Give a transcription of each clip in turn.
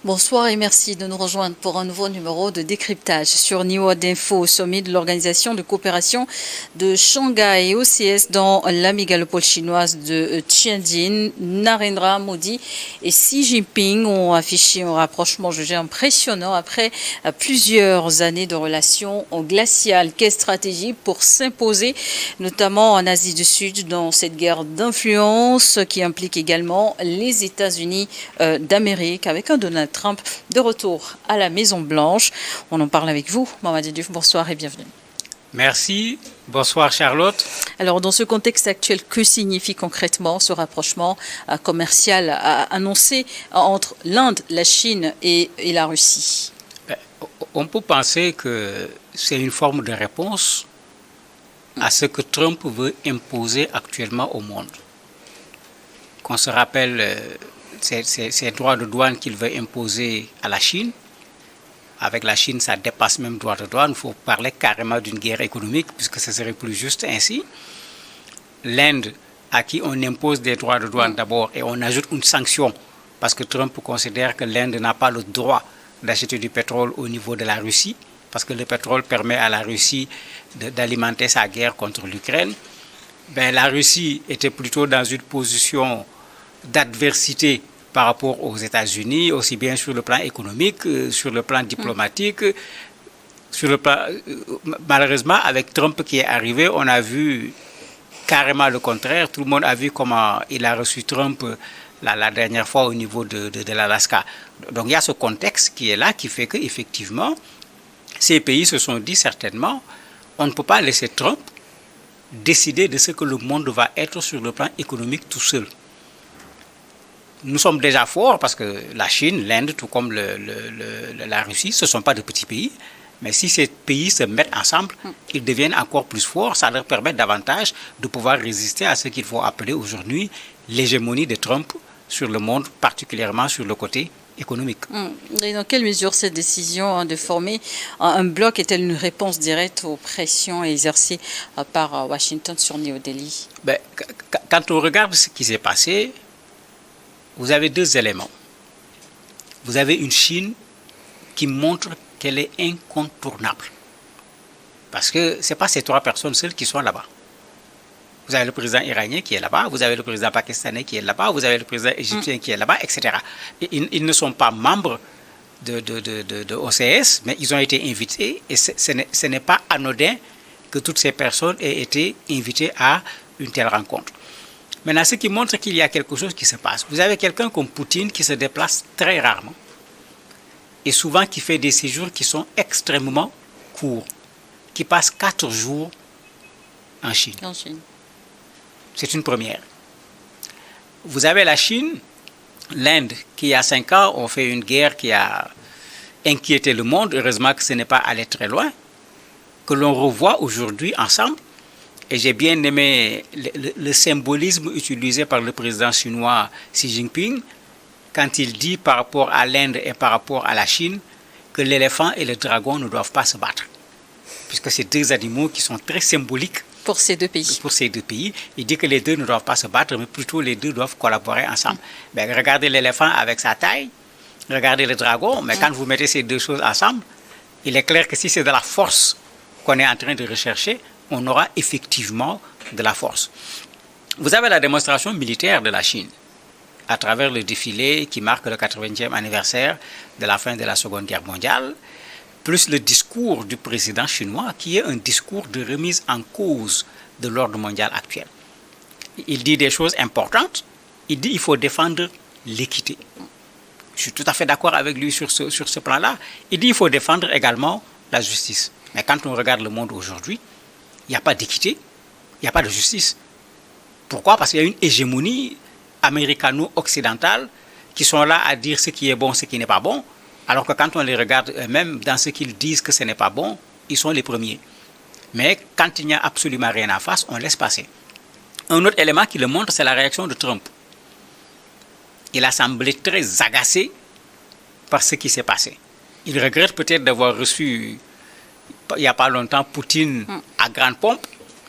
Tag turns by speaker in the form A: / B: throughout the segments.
A: Bonsoir et merci de nous rejoindre pour un nouveau numéro de décryptage sur Niwa d'Info au sommet de l'Organisation de coopération de Shanghai et OCS dans la mégalopole chinoise de Tianjin. Narendra Modi et Xi Jinping ont affiché un rapprochement jugé impressionnant après plusieurs années de relations glaciales. Quelle stratégie pour s'imposer, notamment en Asie du Sud, dans cette guerre d'influence qui implique également les États-Unis d'Amérique avec un Donald Trump de retour à la Maison-Blanche. On en parle avec vous, Mamadi Diouf. Bonsoir et bienvenue.
B: Merci. Bonsoir Charlotte.
A: Alors dans ce contexte actuel, que signifie concrètement ce rapprochement commercial annoncé entre l'Inde, la Chine et la Russie?
B: On peut penser que c'est une forme de réponse à ce que Trump veut imposer actuellement au monde. Qu'on se rappelle ces droits de douane qu'il veut imposer à la Chine. Avec la Chine, ça dépasse même droits de douane. Il faut parler carrément d'une guerre économique, puisque ce serait plus juste ainsi. L'Inde, à qui on impose des droits de douane d'abord, et on ajoute une sanction, parce que Trump considère que l'Inde n'a pas le droit d'acheter du pétrole au niveau de la Russie, parce que le pétrole permet à la Russie d'alimenter sa guerre contre l'Ukraine. La Russie était plutôt dans une position d'adversité par rapport aux États-Unis, aussi bien sur le plan économique, sur le plan diplomatique, sur le plan... Malheureusement, avec Trump qui est arrivé, on a vu carrément le contraire. Tout le monde a vu comment il a reçu Trump la dernière fois au niveau de l'Alaska. Donc il y a ce contexte qui est là, qui fait qu'effectivement, ces pays se sont dit certainement, on ne peut pas laisser Trump décider de ce que le monde va être sur le plan économique tout seul. Nous sommes déjà forts parce que la Chine, l'Inde, tout comme la Russie, ce ne sont pas de petits pays. Mais si ces pays se mettent ensemble, ils deviennent encore plus forts. Ça leur permet davantage de pouvoir résister à ce qu'il faut appeler aujourd'hui l'hégémonie de Trump sur le monde, particulièrement sur le côté économique.
A: Et dans quelle mesure cette décision de former un bloc est-elle une réponse directe aux pressions exercées par Washington sur New Delhi?
B: Quand on regarde ce qui s'est passé, vous avez deux éléments. Vous avez une Chine qui montre qu'elle est incontournable. Parce que ce n'est pas ces trois personnes seules qui sont là-bas. Vous avez le président iranien qui est là-bas, vous avez le président pakistanais qui est là-bas, vous avez le président égyptien qui est là-bas, etc. Ils ne sont pas membres de OCS, mais ils ont été invités et ce n'est pas anodin que toutes ces personnes aient été invitées à une telle rencontre. Maintenant, ce qui montre qu'il y a quelque chose qui se passe. Vous avez quelqu'un comme Poutine qui se déplace très rarement et souvent qui fait des séjours qui sont extrêmement courts, qui passe 4 jours en Chine. C'est une première. Vous avez la Chine, l'Inde, qui il y a 5 ans ont fait une guerre qui a inquiété le monde. Heureusement que ce n'est pas allé très loin, que l'on revoit aujourd'hui ensemble. Et j'ai bien aimé le symbolisme utilisé par le président chinois Xi Jinping quand il dit par rapport à l'Inde et par rapport à la Chine que l'éléphant et le dragon ne doivent pas se battre. Puisque c'est deux animaux qui sont très symboliques
A: pour ces deux pays.
B: Il dit que les deux ne doivent pas se battre, mais plutôt les deux doivent collaborer ensemble. Regardez l'éléphant avec sa taille, regardez le dragon, mais quand vous mettez ces deux choses ensemble, il est clair que si c'est de la force qu'on est en train de rechercher, on aura effectivement de la force. Vous avez la démonstration militaire de la Chine à travers le défilé qui marque le 80e anniversaire de la fin de la Seconde Guerre mondiale, plus le discours du président chinois qui est un discours de remise en cause de l'ordre mondial actuel. Il dit des choses importantes. Il dit qu'il faut défendre l'équité. Je suis tout à fait d'accord avec lui sur ce plan-là. Il dit qu'il faut défendre également la justice. Mais quand on regarde le monde aujourd'hui, il n'y a pas d'équité, il n'y a pas de justice. Pourquoi? Parce qu'il y a une hégémonie américano-occidentale qui sont là à dire ce qui est bon, ce qui n'est pas bon, alors que quand on les regarde eux-mêmes dans ce qu'ils disent que ce n'est pas bon, ils sont les premiers. Mais quand il n'y a absolument rien en face, on laisse passer. Un autre élément qui le montre, c'est la réaction de Trump. Il a semblé très agacé par ce qui s'est passé. Il regrette peut-être d'avoir reçu il n'y a pas longtemps Poutine à grande pompe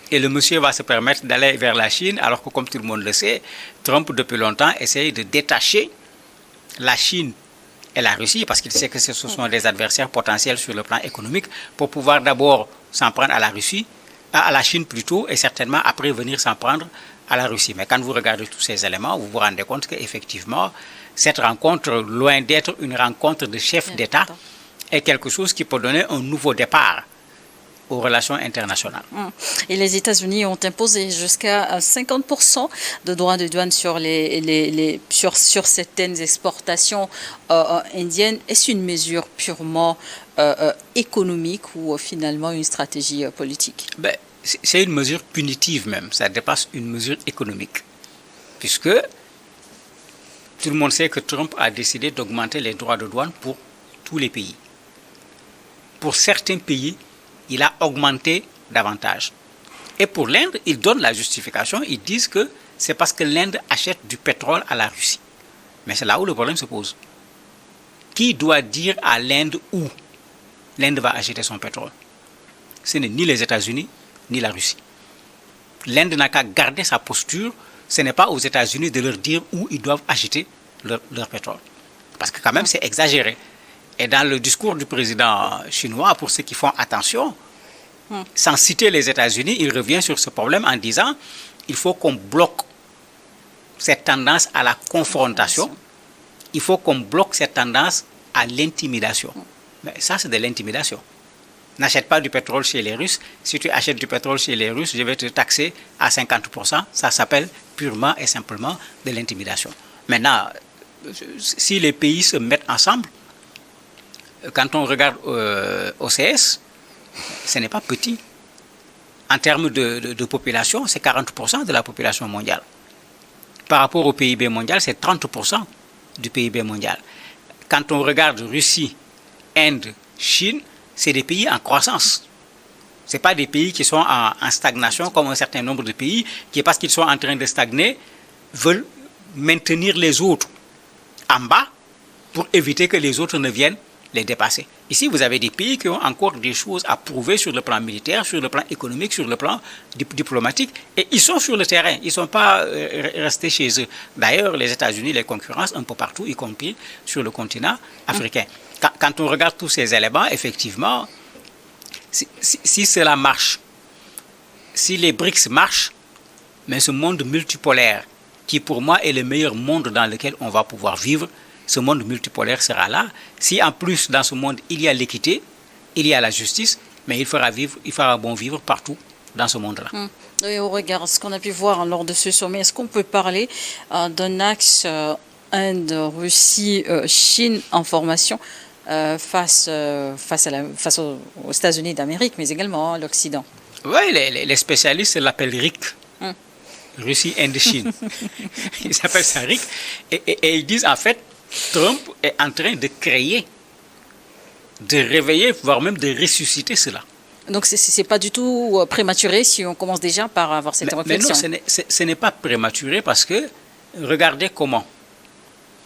B: et le monsieur va se permettre d'aller vers la Chine alors que comme tout le monde le sait, Trump depuis longtemps essaye de détacher la Chine et la Russie, parce qu'il sait que ce sont des adversaires potentiels sur le plan économique, pour pouvoir d'abord s'en prendre à la Russie, à la Chine plutôt, et certainement après venir s'en prendre à la Russie. Mais quand vous regardez tous ces éléments, vous vous rendez compte qu'effectivement, cette rencontre, loin d'être une rencontre de chefs d'État, est quelque chose qui peut donner un nouveau départ aux relations internationales.
A: Et les États-Unis ont imposé jusqu'à 50% de droits de douane sur, sur certaines exportations indiennes. Est-ce une mesure purement économique ou finalement une stratégie politique?
B: C'est une mesure punitive même, ça dépasse une mesure économique. Puisque tout le monde sait que Trump a décidé d'augmenter les droits de douane pour tous les pays. Pour certains pays, il a augmenté davantage. Et pour l'Inde, ils donnent la justification, ils disent que c'est parce que l'Inde achète du pétrole à la Russie. Mais c'est là où le problème se pose. Qui doit dire à l'Inde où l'Inde va acheter son pétrole? Ce n'est ni les États-Unis, ni la Russie. L'Inde n'a qu'à garder sa posture. Ce n'est pas aux États-Unis de leur dire où ils doivent acheter leur pétrole. Parce que quand même, c'est exagéré. Et dans le discours du président chinois, pour ceux qui font attention, sans citer les États-Unis, il revient sur ce problème en disant il faut qu'on bloque cette tendance à la confrontation, il faut qu'on bloque cette tendance à l'intimidation. Mais ça, c'est de l'intimidation. N'achète pas du pétrole chez les Russes. Si tu achètes du pétrole chez les Russes, je vais te taxer à 50%. Ça s'appelle purement et simplement de l'intimidation. Maintenant, si les pays se mettent ensemble, quand on regarde OCS, ce n'est pas petit. En termes de population, c'est 40% de la population mondiale. Par rapport au PIB mondial, c'est 30% du PIB mondial. Quand on regarde Russie, Inde, Chine, c'est des pays en croissance. Ce n'est pas des pays qui sont en stagnation comme un certain nombre de pays qui, parce qu'ils sont en train de stagner, veulent maintenir les autres en bas pour éviter que les autres ne viennent les dépasser. Ici, vous avez des pays qui ont encore des choses à prouver sur le plan militaire, sur le plan économique, sur le plan diplomatique, et ils sont sur le terrain, ils ne sont pas restés chez eux. D'ailleurs, les États-Unis les concurrencent un peu partout, y compris sur le continent africain. Quand on regarde tous ces éléments, effectivement, si cela marche, si les BRICS marchent, mais ce monde multipolaire, qui pour moi est le meilleur monde dans lequel on va pouvoir vivre, ce monde multipolaire sera là. Si en plus dans ce monde il y a l'équité, il y a la justice, mais il fera bon vivre partout dans ce monde-là.
A: Et au regard de ce qu'on a pu voir lors de ce sommet, est-ce qu'on peut parler d'un axe Inde, Russie, Chine en formation face aux États-Unis d'Amérique, mais également à l'Occident?
B: Oui, les spécialistes l'appellent RIC. Russie, Inde, Chine. Ils appellent ça RIC. Et ils disent en fait, Trump est en train de créer, de réveiller, voire même de ressusciter cela.
A: Donc ce n'est pas du tout prématuré si on commence déjà par avoir cette réflexion.
B: Mais non, ce n'est pas prématuré parce que regardez comment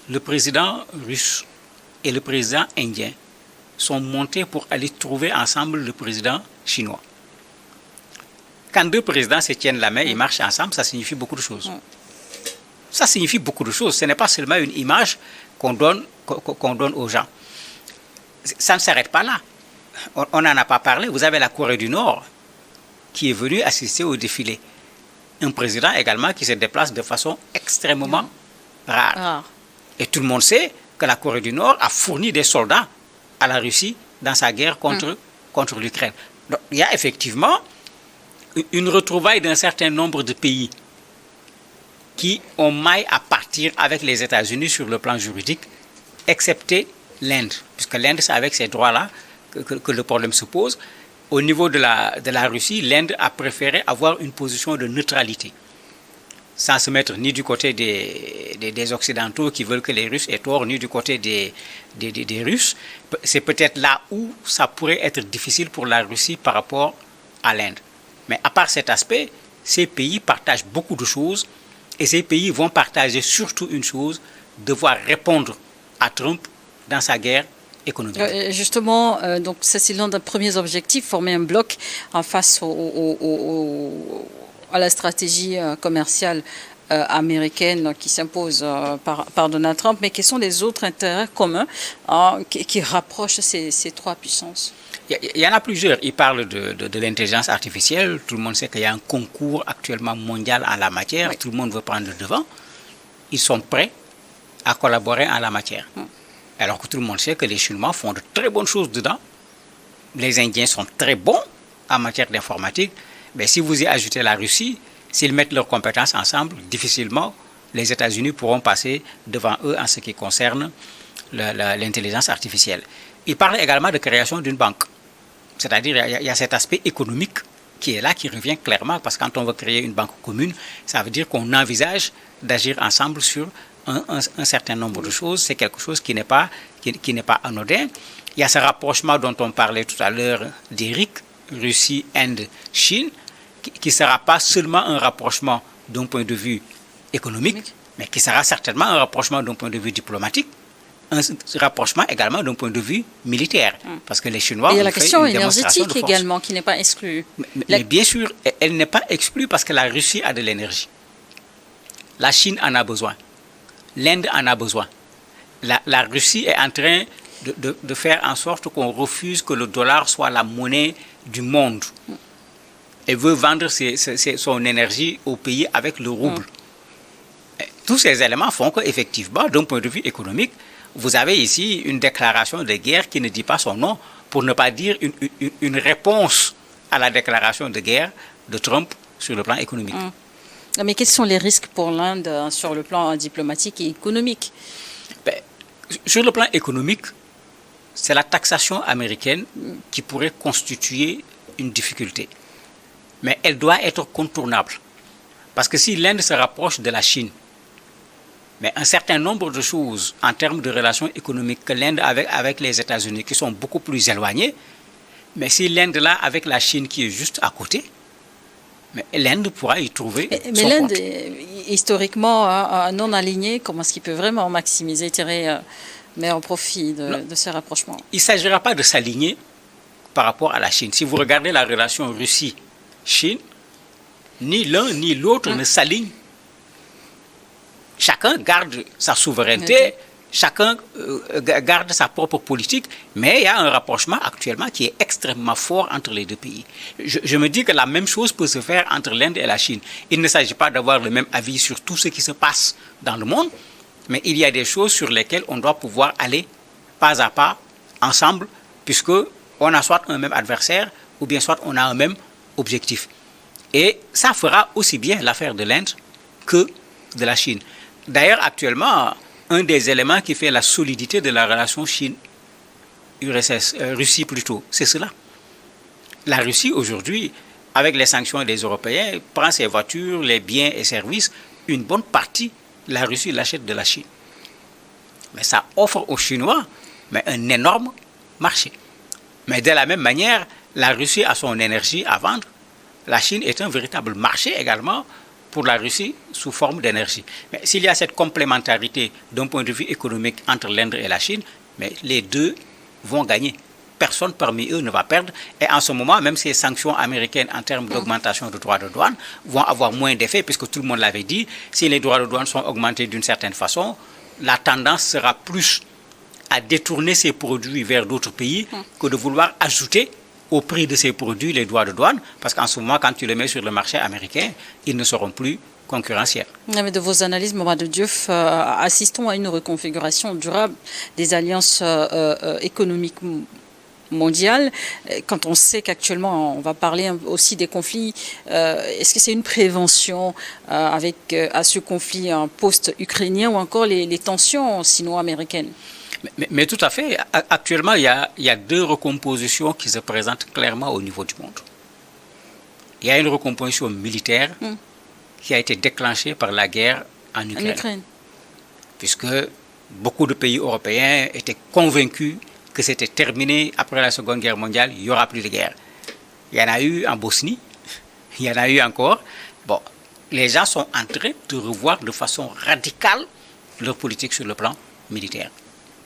B: le président russe et le président indien sont montés pour aller trouver ensemble le président chinois. Quand deux présidents se tiennent la main et marchent ensemble, ça signifie beaucoup de choses. Ça signifie beaucoup de choses. Ce n'est pas seulement une image qu'on donne aux gens. Ça ne s'arrête pas là. On n'en a pas parlé. Vous avez la Corée du Nord qui est venue assister au défilé. Un président également qui se déplace de façon extrêmement rare. Et tout le monde sait que la Corée du Nord a fourni des soldats à la Russie dans sa guerre contre l'Ukraine. Donc il y a effectivement une retrouvaille d'un certain nombre de pays qui ont maille à partir avec les États-Unis sur le plan juridique, excepté l'Inde, puisque l'Inde, c'est avec ces droits-là que le problème se pose. Au niveau de la Russie, l'Inde a préféré avoir une position de neutralité, sans se mettre ni du côté des Occidentaux qui veulent que les Russes aient tort, ni du côté des Russes. C'est peut-être là où ça pourrait être difficile pour la Russie par rapport à l'Inde. Mais à part cet aspect, ces pays partagent beaucoup de choses et ces pays vont partager surtout une chose, devoir répondre à Trump dans sa guerre économique.
A: Justement, donc ça c'est l'un des premiers objectifs, former un bloc en face à la stratégie commerciale américaine qui s'impose par Donald Trump, mais quels sont les autres intérêts communs qui rapprochent ces trois puissances?
B: Il y en a plusieurs. Il parle de l'intelligence artificielle. Tout le monde sait qu'il y a un concours actuellement mondial en la matière. Oui. Tout le monde veut prendre le devant. Ils sont prêts à collaborer en la matière. Alors que tout le monde sait que les Chinois font de très bonnes choses dedans. Les Indiens sont très bons en matière d'informatique. Mais si vous y ajoutez la Russie, s'ils mettent leurs compétences ensemble, difficilement les États-Unis pourront passer devant eux en ce qui concerne l'intelligence artificielle. Il parle également de création d'une banque. C'est-à-dire il y a cet aspect économique qui est là, qui revient clairement, parce que quand on veut créer une banque commune, ça veut dire qu'on envisage d'agir ensemble sur un certain nombre de choses. C'est quelque chose qui n'est pas anodin. Il y a ce rapprochement dont on parlait tout à l'heure d'Éric, Russie, Inde, Chine, qui ne sera pas seulement un rapprochement d'un point de vue économique, mais qui sera certainement un rapprochement d'un point de vue diplomatique, un rapprochement également d'un point de vue militaire. Parce que les Chinois
A: il y a la question énergétique également qui n'est pas exclue.
B: Mais bien sûr, elle n'est pas exclue parce que la Russie a de l'énergie. La Chine en a besoin. L'Inde en a besoin. La Russie est en train de faire en sorte qu'on refuse que le dollar soit la monnaie du monde. Elle veut vendre son énergie au pays avec le rouble. Tous ces éléments font qu'effectivement, d'un point de vue économique, vous avez ici une déclaration de guerre qui ne dit pas son nom, pour ne pas dire une réponse à la déclaration de guerre de Trump sur le plan économique.
A: Mais quels sont les risques pour l'Inde sur le plan diplomatique et économique?
B: Sur le plan économique, c'est la taxation américaine qui pourrait constituer une difficulté. Mais elle doit être contournable. Parce que si l'Inde se rapproche de la Chine, mais un certain nombre de choses en termes de relations économiques que l'Inde avec les États-Unis qui sont beaucoup plus éloignées, mais si l'Inde là avec la Chine qui est juste à côté, mais l'Inde pourra y trouver
A: mais l'Inde, historiquement non alignée, comment est-ce qu'il peut vraiment maximiser, tirer meilleur profit de ces rapprochements?
B: Il ne s'agira pas de s'aligner par rapport à la Chine. Si vous regardez la relation Russie-Chine, ni l'un ni l'autre ne s'alignent. Chacun garde sa souveraineté, chacun garde sa propre politique, mais il y a un rapprochement actuellement qui est extrêmement fort entre les deux pays. Je me dis que la même chose peut se faire entre l'Inde et la Chine. Il ne s'agit pas d'avoir le même avis sur tout ce qui se passe dans le monde, mais il y a des choses sur lesquelles on doit pouvoir aller pas à pas, ensemble, puisqu'on a soit un même adversaire, ou bien soit on a un même objectif. Et ça fera aussi bien l'affaire de l'Inde que de la Chine. D'ailleurs, actuellement, un des éléments qui fait la solidité de la relation Chine-Russie plutôt, c'est cela. La Russie, aujourd'hui, avec les sanctions des Européens, prend ses voitures, les biens et services. Une bonne partie, la Russie l'achète de la Chine. Mais ça offre aux Chinois un énorme marché. Mais de la même manière, la Russie a son énergie à vendre. La Chine est un véritable marché également pour la Russie sous forme d'énergie. Mais s'il y a cette complémentarité d'un point de vue économique entre l'Inde et la Chine, mais les deux vont gagner. Personne parmi eux ne va perdre. Et en ce moment, même ces sanctions américaines en termes d'augmentation de droits de douane vont avoir moins d'effet, puisque tout le monde l'avait dit, si les droits de douane sont augmentés d'une certaine façon, la tendance sera plus à détourner ces produits vers d'autres pays que de vouloir ajouter au prix de ces produits les droits de douane, parce qu'en ce moment, quand tu les mets sur le marché américain, ils ne seront plus concurrentiels.
A: Mais de vos analyses, Mamadou Diouf, assistons à une reconfiguration durable des alliances économiques mondiales. Quand on sait qu'actuellement, on va parler aussi des conflits, est-ce que c'est une prévention à ce conflit post-ukrainien ou encore les tensions sino-américaines?
B: Mais tout à fait. Actuellement, il y a deux recompositions qui se présentent clairement au niveau du monde. Il y a une recomposition militaire qui a été déclenchée par la guerre en Ukraine. Puisque beaucoup de pays européens étaient convaincus que c'était terminé après la Seconde Guerre mondiale, il n'y aura plus de guerre. Il y en a eu en Bosnie, il y en a eu encore. Bon, les gens sont en train de revoir de façon radicale leur politique sur le plan militaire.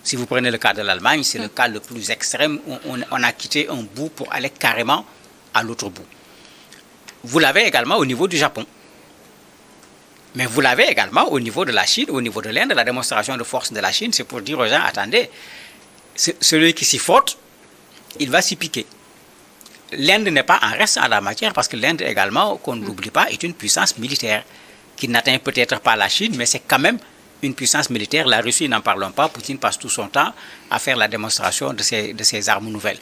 B: Si vous prenez le cas de l'Allemagne, c'est le cas le plus extrême. On a quitté un bout pour aller carrément à l'autre bout. Vous l'avez également au niveau du Japon. Mais vous l'avez également au niveau de la Chine, au niveau de l'Inde. La démonstration de force de la Chine, c'est pour dire aux gens, attendez, celui qui s'y frotte, il va s'y piquer. L'Inde n'est pas en reste en la matière parce que l'Inde également, qu'on n'oublie pas, est une puissance militaire qui n'atteint peut-être pas la Chine, mais c'est quand même une puissance militaire. La Russie, n'en parlons pas, Poutine passe tout son temps à faire la démonstration de ses armes nouvelles.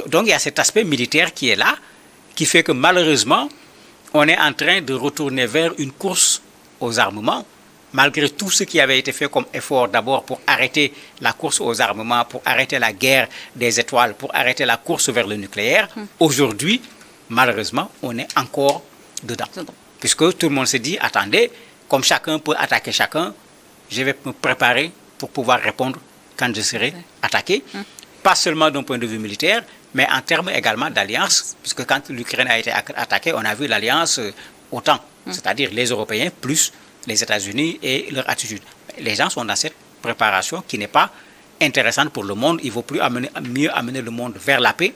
B: Donc il y a cet aspect militaire qui est là, qui fait que malheureusement, on est en train de retourner vers une course aux armements, malgré tout ce qui avait été fait comme effort d'abord pour arrêter la course aux armements, pour arrêter la guerre des étoiles, pour arrêter la course vers le nucléaire. Aujourd'hui, malheureusement, on est encore dedans. Puisque tout le monde se dit, attendez, comme chacun peut attaquer chacun, je vais me préparer pour pouvoir répondre quand je serai attaqué. Pas seulement d'un point de vue militaire, mais en termes également d'alliance, puisque quand l'Ukraine a été attaquée, on a vu l'alliance OTAN, c'est-à-dire les Européens plus les États-Unis et leur attitude. Les gens sont dans cette préparation qui n'est pas intéressante pour le monde. Il vaut mieux amener le monde vers la paix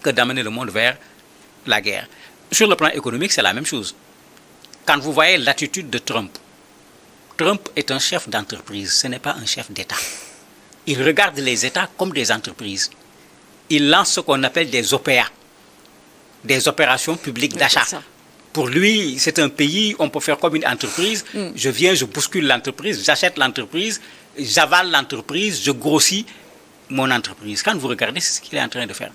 B: que d'amener le monde vers la guerre. Sur le plan économique, c'est la même chose. Quand vous voyez l'attitude de Trump, Trump est un chef d'entreprise, ce n'est pas un chef d'État. Il regarde les États comme des entreprises. Il lance ce qu'on appelle des OPA, des opérations publiques d'achat. Pour lui, c'est un pays, on peut faire comme une entreprise. Je viens, je bouscule l'entreprise, j'achète l'entreprise, j'avale l'entreprise, je grossis mon entreprise. Quand vous regardez, c'est ce qu'il est en train de faire.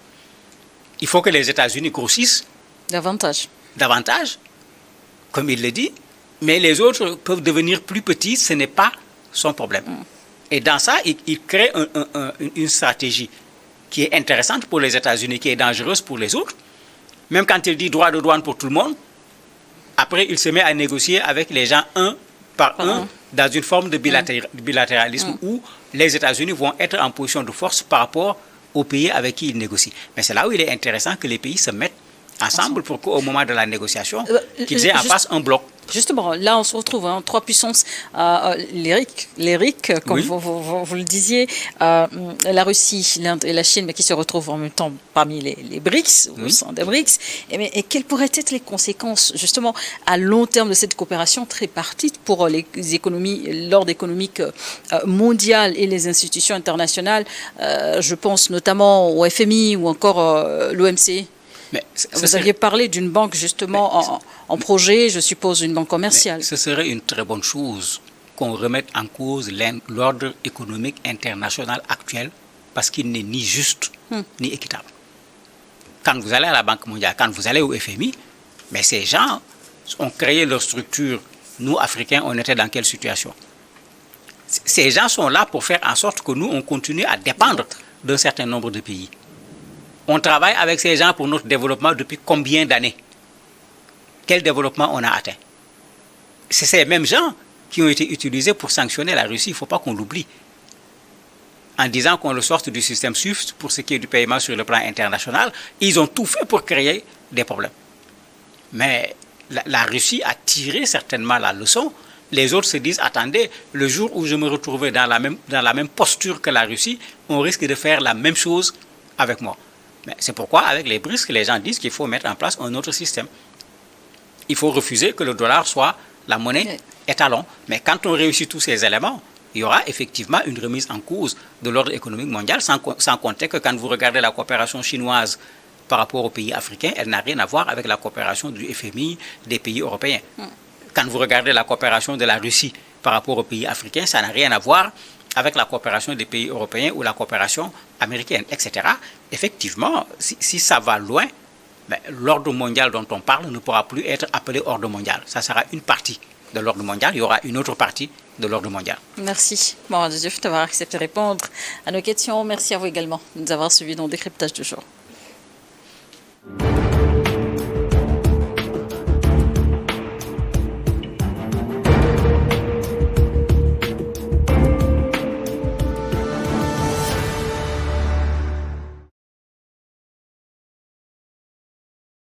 B: Il faut que les États-Unis grossissent davantage, comme il le dit, mais les autres peuvent devenir plus petits, ce n'est pas son problème. Et dans ça, il crée une stratégie qui est intéressante pour les États-Unis, qui est dangereuse pour les autres. Même quand il dit droit de douane pour tout le monde, après il se met à négocier avec les gens un par un dans une forme de bilatéralisme où les États-Unis vont être en position de force par rapport aux pays avec qui ils négocient. Mais c'est là où il est intéressant que les pays se mettent ensemble pour qu'au moment de la négociation, qu'ils aient en face un bloc.
A: Justement, là, on se retrouve en trois puissances lyriques, comme vous le disiez, la Russie, l'Inde et la Chine, mais qui se retrouvent en même temps parmi les BRICS, au sein des BRICS. Et quelles pourraient être les conséquences, justement, à long terme de cette coopération tripartite pour les économies, l'ordre économique mondial et les institutions internationales? Je pense notamment au FMI ou encore l'OMC. Vous aviez parlé d'une banque justement en projet, je suppose une banque commerciale.
B: Ce serait une très bonne chose qu'on remette en cause l'ordre économique international actuel parce qu'il n'est ni juste ni équitable. Quand vous allez à la Banque mondiale, quand vous allez au FMI, mais ces gens ont créé leur structure. Nous, Africains, on était dans quelle situation? Ces gens sont là pour faire en sorte que nous, on continue à dépendre d'un certain nombre de pays. On travaille avec ces gens pour notre développement depuis combien d'années? Quel développement on a atteint? C'est ces mêmes gens qui ont été utilisés pour sanctionner la Russie, il ne faut pas qu'on l'oublie. En disant qu'on le sorte du système SWIFT pour ce qui est du paiement sur le plan international, ils ont tout fait pour créer des problèmes. Mais la Russie a tiré certainement la leçon. Les autres se disent, attendez, le jour où je me retrouverai dans la même posture que la Russie, on risque de faire la même chose avec moi. Mais c'est pourquoi, avec les BRICS, les gens disent qu'il faut mettre en place un autre système. Il faut refuser que le dollar soit la monnaie étalon. Mais quand on réussit tous ces éléments, il y aura effectivement une remise en cause de l'ordre économique mondial, sans compter que quand vous regardez la coopération chinoise par rapport aux pays africains, elle n'a rien à voir avec la coopération du FMI des pays européens. Quand vous regardez la coopération de la Russie par rapport aux pays africains, ça n'a rien à voir avec la coopération des pays européens ou la coopération américaine, etc. Effectivement, si ça va loin, l'ordre mondial dont on parle ne pourra plus être appelé ordre mondial. Ça sera une partie de l'ordre mondial, il y aura une autre partie de l'ordre mondial.
A: Merci, Mohamed Diouf, d'avoir accepté de répondre à nos questions. Merci à vous également de nous avoir suivis dans le décryptage du jour.